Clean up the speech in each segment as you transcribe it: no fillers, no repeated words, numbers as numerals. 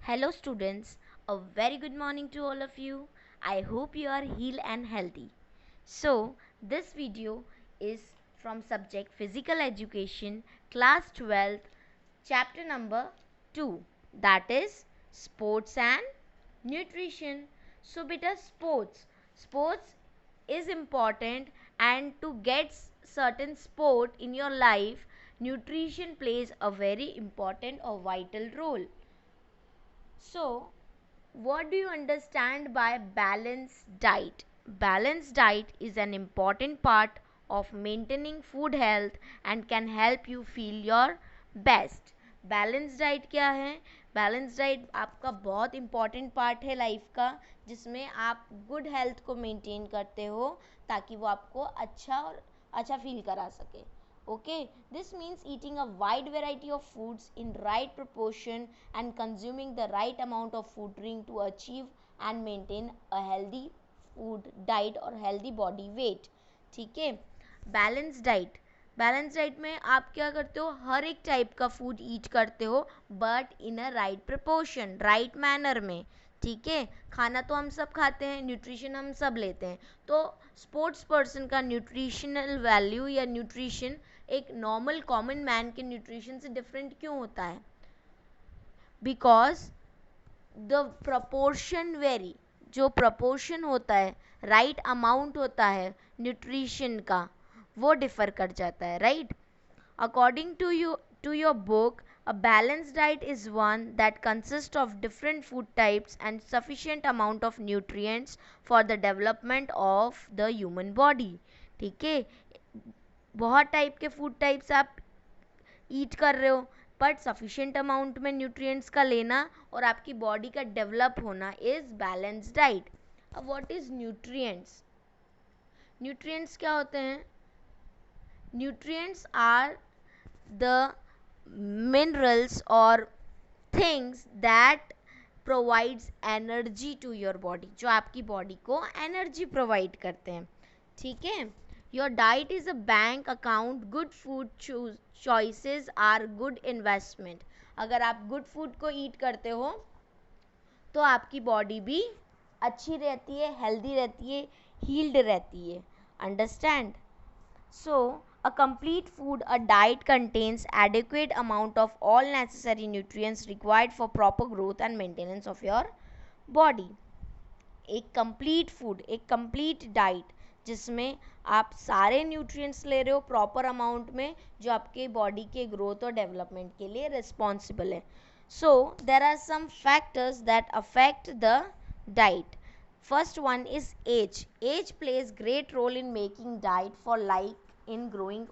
Hello, students. A very good morning to all of you. I hope you are healed and healthy. So, this video is from subject Physical Education, class 12th, chapter number 2, that is Sports and Nutrition. So, beta, sports is important, and to get certain sport in your life, nutrition plays a very important or vital role. So, what do you understand by balanced diet? Balanced diet is an important part of maintaining food health and can help you feel your best. Balance diet क्या है? Balance diet आपका बहुत important part है life का, जिसमें आप good health को maintain करते हो ताकि वो आपको अच्छा फील करा सके. Okay, this means eating a wide variety of foods in right proportion and consuming the right amount of food drink to achieve and maintain a healthy food diet or healthy body weight. ठीक है. Balance diet में आप क्या करते हो? हर एक type का food ईट करते हो, but in a right proportion, right manner में. ठीक है. खाना तो हम सब खाते हैं, न्यूट्रिशन हम सब लेते हैं. तो स्पोर्ट्स पर्सन का न्यूट्रिशनल वैल्यू या न्यूट्रिशन एक नॉर्मल कॉमन मैन के न्यूट्रिशन से डिफरेंट क्यों होता है? बिकॉज द प्रपोर्शन वेरी, जो प्रपोर्शन होता है, राइट अमाउंट होता है न्यूट्रिशन का, वो डिफर कर जाता है, right? According to your book, a balanced diet is one that consists of different food types and sufficient amount of nutrients for the development of the human body. ठीक है. बहुत टाइप के food types आप ईट कर रहे हो, but sufficient amount में nutrients का लेना और आपकी बॉडी का डेवलप होना इज बैलेंस डाइट. अब व्हाट इज न्यूट्रिएंट्स? न्यूट्रिएंट्स क्या होते हैं? न्यूट्रिएंट्स आर द मिनरल्स और things that provides energy to your body, जो आपकी बॉडी को एनर्जी प्रोवाइड करते हैं. ठीक है. Your diet is a bank account. Good food choices are good investment. अगर आप गुड फूड को ईट करते हो तो आपकी बॉडी भी अच्छी रहती है, हेल्दी रहती है, हील्ड रहती है. Understand? So a complete food, a diet contains adequate amount of all necessary nutrients required for proper growth and maintenance of your body. एक कंप्लीट फूड, एक कंप्लीट डाइट जिसमें आप सारे न्यूट्रिएंट्स ले रहे हो प्रॉपर अमाउंट में, जो आपके बॉडी के ग्रोथ और डेवलपमेंट के लिए रिस्पॉन्सिबल है. So there are some factors that affect the diet. First one is age. Age plays great role in making diet for like in growing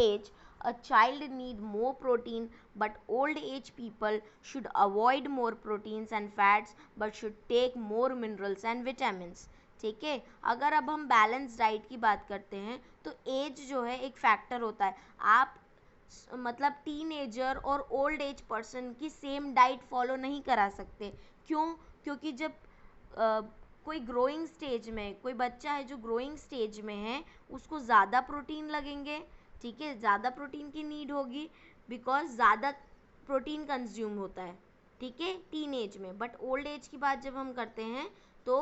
age. A child need more protein, but old age people should avoid more proteins and fats but should take more minerals and vitamins. ठीक है. अगर अब हम balance diet की बात करते हैं तो एज जो है एक फैक्टर होता है. आप मतलब टीनेजर और ओल्ड एज पर्सन की सेम डाइट फॉलो नहीं करा सकते. क्यों? क्योंकि जब कोई ग्रोइंग स्टेज में, कोई बच्चा है जो ग्रोइंग स्टेज में है, उसको ज़्यादा प्रोटीन लगेंगे. ठीक है. ज़्यादा प्रोटीन की नीड होगी बिकॉज ज़्यादा प्रोटीन कंज्यूम होता है. ठीक है. टीन एज में. बट ओल्ड एज की बात जब हम करते हैं तो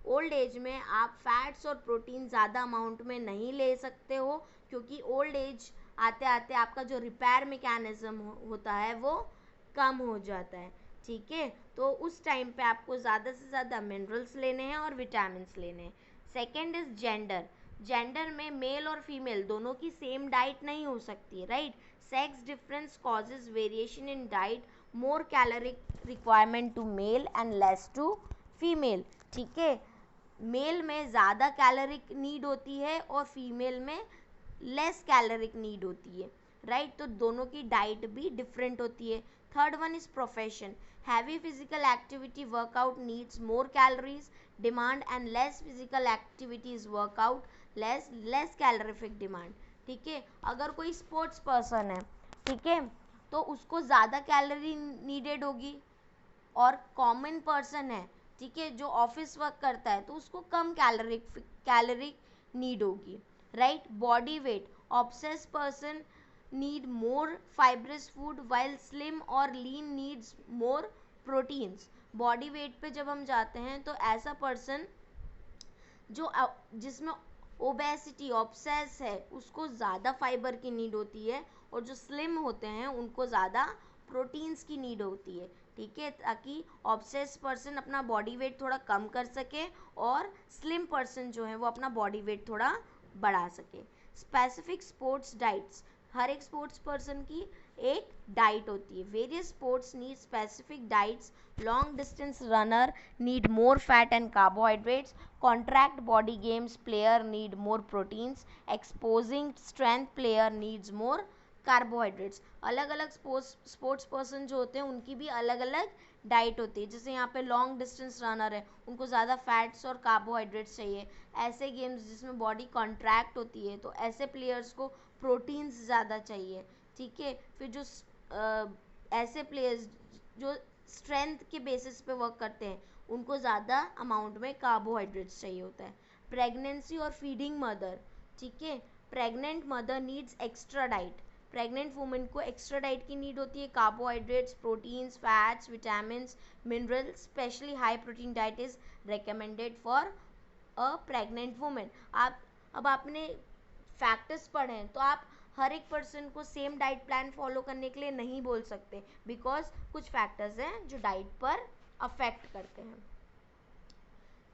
ओल्ड एज में आप फैट्स और प्रोटीन ज़्यादा अमाउंट में नहीं ले सकते हो, क्योंकि ओल्ड एज आते आते आपका जो रिपेयर मैकेनिज्म होता है वो कम हो जाता है. ठीक है. तो उस टाइम पे आपको ज़्यादा से ज़्यादा मिनरल्स लेने हैं और विटामिन्स लेने हैं. Second is gender. जेंडर में मेल और फीमेल दोनों की सेम डाइट नहीं हो सकती, right? Sex difference causes variation in diet, more caloric requirement to male and less to female. ठीक है. मेल में ज़्यादा कैलोरिक नीड होती है और फीमेल में लेस कैलोरिक नीड होती है, राइट? तो दोनों की डाइट भी डिफरेंट होती है. Third one is profession. Heavy physical activity workout needs more calories demand and less physical activities workout less calorific demand. ठीक है. अगर कोई स्पोर्ट्स पर्सन है, ठीक है, तो उसको ज़्यादा कैलोरी नीडेड होगी. और कॉमन पर्सन है, ठीक है, जो ऑफिस वर्क करता है, तो उसको कम कैलोरी नीड होगी, right? Body weight. Obsess person need more fibrous food while slim or lean needs more proteins. Body weight पे जब हम जाते हैं तो ऐसा पर्सन जो जिसमें ओबेसिटी ऑब्सेस है उसको ज़्यादा फाइबर की नीड होती है, और जो स्लिम होते हैं उनको ज़्यादा प्रोटीन्स की नीड होती है, ठीक है, ताकि ऑब्सेस पर्सन अपना बॉडी वेट थोड़ा कम कर सके और स्लिम पर्सन जो है वो अपना बॉडी वेट थोड़ा बढ़ा सके। स्पेसिफिक स्पोर्ट्स डाइट्स, हर एक स्पोर्ट्स पर्सन की एक डाइट होती है। Various sports need specific diets. Long distance runner need more fat and carbohydrates. Contract body games player need more proteins. Exposing strength player needs more carbohydrates. अलग अलग sports person जो होते हैं उनकी भी अलग अलग डाइट होती है। जैसे यहाँ पे लॉन्ग डिस्टेंस रनर है, उनको ज़्यादा फैट्स और कार्बोहाइड्रेट्स चाहिए। ऐसे गेम्स जिसमें बॉडी कॉन्ट्रैक्ट होती है तो ऐसे प्लेयर्स को प्रोटीन्स ज़्यादा चाहिए, ठीक है। फिर जो ऐसे प्लेयर्स जो स्ट्रेंथ के बेसिस पे वर्क करते हैं उनको ज़्यादा अमाउंट में कार्बोहाइड्रेट्स चाहिए होता है। प्रेगनेंसी और फीडिंग मदर, ठीक है, pregnant mother needs extra diet. Pregnant women को एक्स्ट्रा डाइट की नीड होती है, carbohydrates, proteins, fats, vitamins, minerals. Specially high protein diet is recommended for a pregnant women. अब आपने फैक्टर्स पढ़े हैं तो आप हर एक पर्सन को सेम डाइट प्लान फॉलो करने के लिए नहीं बोल सकते, बिकॉज कुछ फैक्टर्स हैं जो डाइट पर अफेक्ट करते हैं।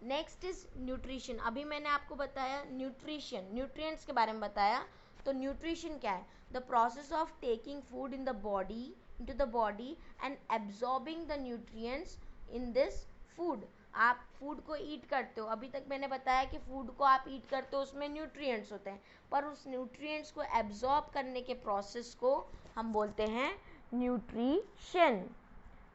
Next is nutrition. अभी मैंने आपको बताया न्यूट्रिशन, न्यूट्रिएंट्स के बारे में बताया, तो न्यूट्रिशन क्या है? The process of taking food in the body into the body and absorbing the nutrients in this food. आप फूड को ईट करते हो, अभी तक मैंने बताया कि फूड को आप ईट करते हो उसमें न्यूट्रिएंट्स होते हैं, पर उस न्यूट्रिएंट्स को एब्जॉर्ब करने के प्रोसेस को हम बोलते हैं nutrition,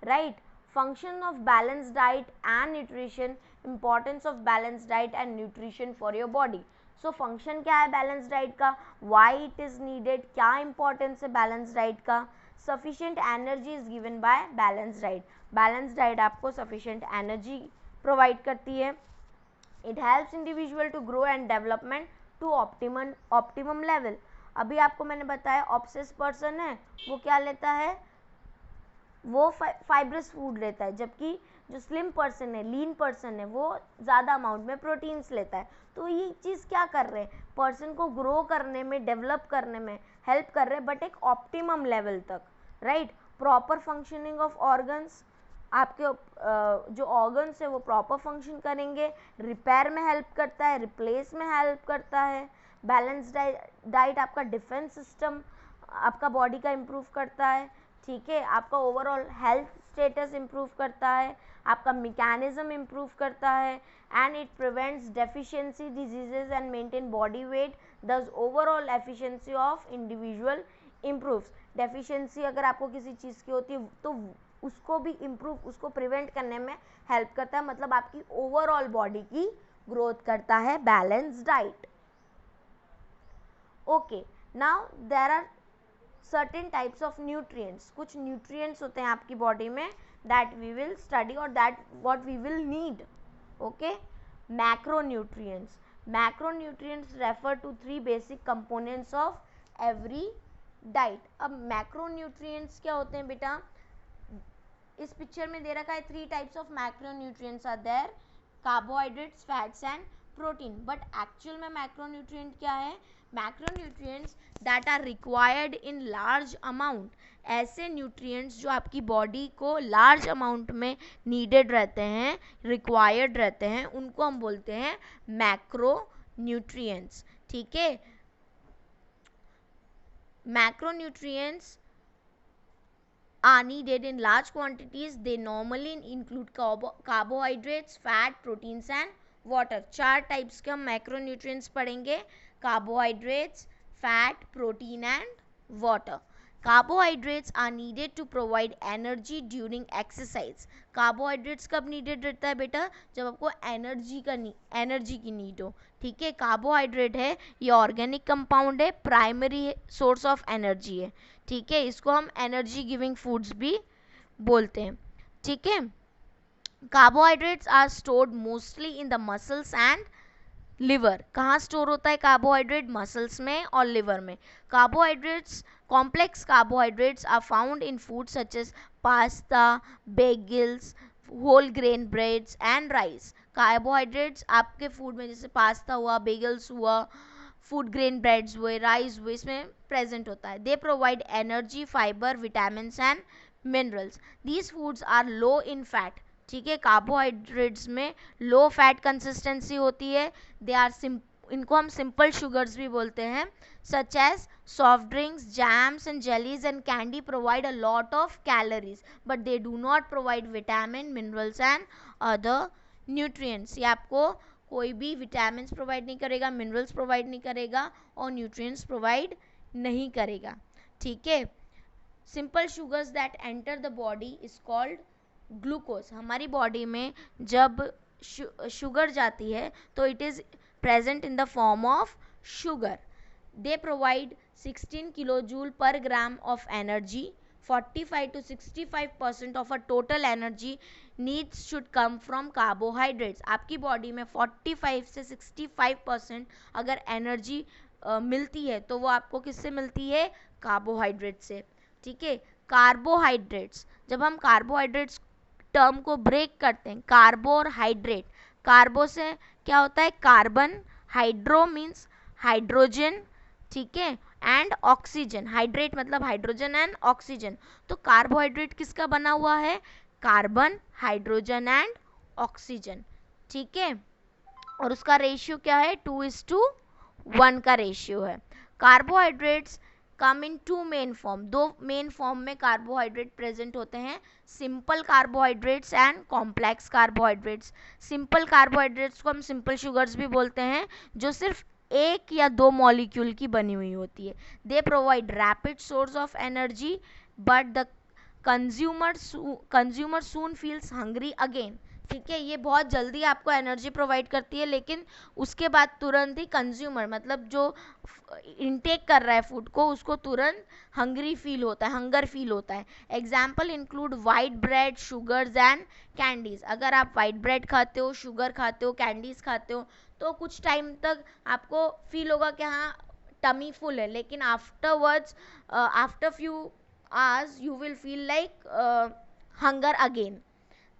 right. Function of balance diet and nutrition, importance of balance diet and nutrition for your body. So function क्या है बैलेंस डाइट का, वाई इट इज़ नीडेड, क्या इंपॉर्टेंस है बैलेंस डाइट का। Sufficient energy is given by balance diet. Balance diet आपको sufficient energy provide करती है। It helps individual to grow and development to optimum level. अभी आपको मैंने बताया ऑब्सेस पर्सन है वो क्या लेता है, वो फाइब्रस फूड लेता है, जबकि जो स्लिम पर्सन है, लीन पर्सन है, वो ज़्यादा अमाउंट में प्रोटीन्स लेता है। तो ये चीज़ क्या कर रहे हैं, पर्सन को ग्रो करने में, डेवलप करने में हेल्प कर रहे हैं, बट एक ऑप्टिमम लेवल तक, right. Proper functioning of organs, आपके जो ऑर्गन्स है वो प्रॉपर फंक्शन करेंगे, रिपेयर में हेल्प करता है, रिप्लेस में हेल्प करता है। बैलेंस डाइट आपका डिफेंस सिस्टम आपका बॉडी का इम्प्रूव करता है, ठीक है, आपका ओवरऑल हेल्थ स्टेटस इम्प्रूव करता है, आपका मैकेनिज्म इम्प्रूव करता है, and it prevents deficiency diseases and maintain body weight, thus overall efficiency of individual improves. Deficiency अगर आपको किसी चीज़ की होती है तो उसको भी इम्प्रूव, उसको प्रिवेंट करने में हेल्प करता है, मतलब आपकी ओवरऑल बॉडी की ग्रोथ करता है balance diet. Okay, now there are certain types of nutrients. कुछ न्यूट्रिएंट्स होते हैं आपकी बॉडी में दैट वी विल स्टडी और that what we will need, okay. Macronutrients, macronutrients refer to 3 basic components of every diet. अब macronutrients क्या होते हैं बेटा, इस पिक्चर में दे रखा है 3 types of macronutrients are there, carbohydrates, fats and protein. But actual में मैक्रोन्यूट्रिएंट क्या है, macronutrients that are required in large amount, ऐसे न्यूट्रिएंट्स जो आपकी बॉडी को लार्ज अमाउंट में नीडेड रहते हैं, रिक्वायर्ड रहते हैं, उनको हम बोलते हैं मैक्रोन्यूट्रिएंट्स, ठीक है। Macronutrients are needed in large quantities. They normally include carbohydrates, fat, proteins and water. 4 types के हम मैक्रोन्यूट्रिएंट्स पढ़ेंगे, carbohydrates, fat, protein and water. Carbohydrates are needed to provide energy during exercise. Carbohydrates कब needed रहता है बेटा, जब आपको energy की नीड हो, ठीक है। कार्बोहाइड्रेट है ये ऑर्गेनिक कंपाउंड है, प्राइमरी सोर्स ऑफ एनर्जी है, ठीक है, इसको हम एनर्जी गिविंग फूड्स भी बोलते हैं, ठीक है। Carbohydrates are stored mostly in the muscles and liver. कहाँ स्टोर होता है कार्बोहाइड्रेट, मसल्स में और लिवर में। Carbohydrates, complex carbohydrates are found in food such as pasta, bagels, whole grain breads and rice. Carbohydrates आपके फूड में जैसे pasta हुआ, बेगल्स हुआ, फूड ग्रेन ब्रेड्स हुए, राइस हुए, इसमें प्रेजेंट होता है. They provide energy, fibre, vitamin and minerals. These foods are low in fat. ठीक है, कार्बोहाइड्रेट्स में लो फैट कंसिस्टेंसी होती है. दे आर इनको हम सिंपल शुगर्स भी बोलते हैं. Such as soft drinks, jams and jellies and candy provide a lot of calories, but they do not provide vitamin, minerals and other nutrients. ये आपको कोई भी विटामिन प्रोवाइड नहीं करेगा, मिनरल्स प्रोवाइड नहीं करेगा और न्यूट्रिएंट्स प्रोवाइड नहीं करेगा. ठीक है. Simple sugars that enter the body is called glucose. हमारी बॉडी में जब शुगर जाती है तो it is present in the form of sugar. They provide 16 kilojoule per gram of energy. 45 to 65% of a total energy needs should come from carbohydrates. आपकी body में 45 से 65% अगर एनर्जी मिलती है तो वो आपको किससे मिलती है? कार्बोहाइड्रेट से. ठीक है. कार्बोहाइड्रेट्स, जब हम कार्बोहाइड्रेट्स टर्म को ब्रेक करते हैं, कार्बो और हाइड्रेट. कार्बो से क्या होता है? कार्बन. Hydro means hydrogen. ठीक है. And oxygen. हाइड्रेट मतलब हाइड्रोजन एंड ऑक्सीजन. तो कार्बोहाइड्रेट किसका बना हुआ है? Carbon, hydrogen and oxygen. ठीक है. और उसका रेशियो क्या है? 2:1 का रेशियो है. Carbohydrates come in two main form. दो मेन फॉर्म में कार्बोहाइड्रेट प्रेजेंट होते हैं. Simple carbohydrates and complex carbohydrates. Simple carbohydrates को हम सिंपल शुगर्स भी बोलते हैं, जो सिर्फ एक या दो मॉलिक्यूल की बनी हुई होती है. They provide rapid source of energy but the consumer soon feels hungry again. ठीक है. ये बहुत जल्दी आपको एनर्जी प्रोवाइड करती है, लेकिन उसके बाद तुरंत ही कंज्यूमर मतलब जो इनटेक कर रहा है फूड को, उसको तुरंत हंग्री फील होता है, हंगर फील होता है. Example include white bread, sugars and candies. अगर आप वाइट ब्रेड खाते हो, शुगर खाते हो, कैंडीज खाते हो, तो कुछ टाइम तक आपको फील होगा कि हाँ टमी फुल है, लेकिन afterwards after few hours you will feel like hunger again.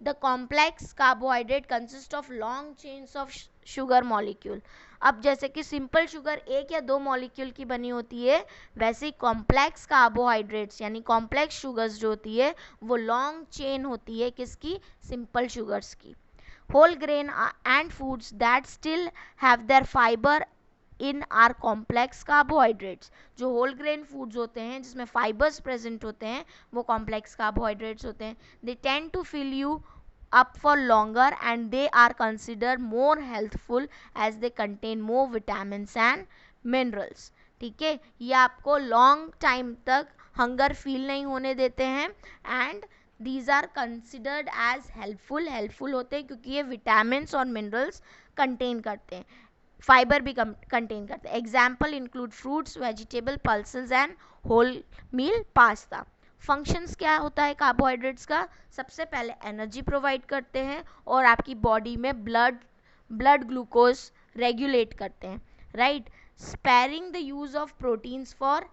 The complex carbohydrate consists of long chains of sugar molecule. अब जैसे कि सिंपल शुगर एक या दो मॉलिक्यूल की बनी होती है, वैसे ही कॉम्प्लेक्स कार्बोहाइड्रेट्स यानी कॉम्प्लेक्स शुगर्स जो होती है वो लॉन्ग चेन होती है. किसकी? सिंपल शुगर्स की. Whole grain and foods that still have their fibre in are complex carbohydrates. जो होल ग्रेन फूड्स होते हैं जिसमें फाइबर्स प्रेजेंट होते हैं वो कॉम्प्लेक्स कार्बोहाइड्रेट्स होते हैं. They tend to fill you up for longer and they are considered more healthful as they contain more vitamins and minerals. ठीक है. ये आपको लॉन्ग टाइम तक हंगर फील नहीं होने देते हैं and these are considered as helpful होते हैं क्योंकि ये विटामिन्स और मिनरल्स कंटेन करते हैं, फाइबर भी कंटेन करते हैं. Example include fruits, vegetable, pulses and whole meal pasta. Functions क्या होता है कार्बोहाइड्रेट्स का? सबसे पहले एनर्जी प्रोवाइड करते हैं और आपकी बॉडी में ब्लड ग्लूकोज रेगुलेट करते हैं. Right. Sparing the use of proteins for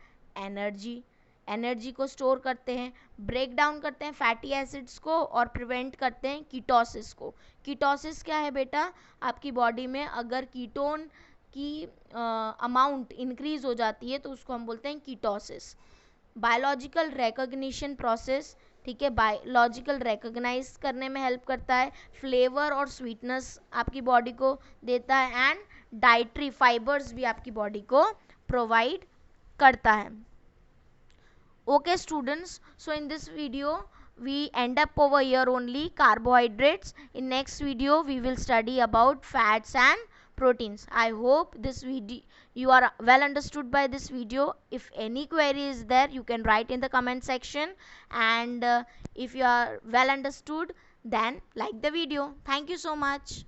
energy को स्टोर करते हैं. ब्रेक डाउन करते हैं फैटी एसिड्स को और प्रिवेंट करते हैं कीटोसिस को. कीटोसिस क्या है बेटा? आपकी बॉडी में अगर कीटोन की अमाउंट इंक्रीज हो जाती है तो उसको हम बोलते हैं कीटोसिस. Biological recognition process. ठीक है. बायोलॉजिकल रिकॉग्नाइज करने में हेल्प करता है. फ्लेवर और स्वीटनेस आपकी बॉडी को देता है एंड डाइटरी फाइबर्स भी आपकी बॉडी को प्रोवाइड करता है. Okay students, so in this video we end up over here only carbohydrates. In next video we will study about fats and proteins. I hope this video you are well understood by this video. If any query is there you can write in the comment section, and if you are well understood then like the video. Thank you so much.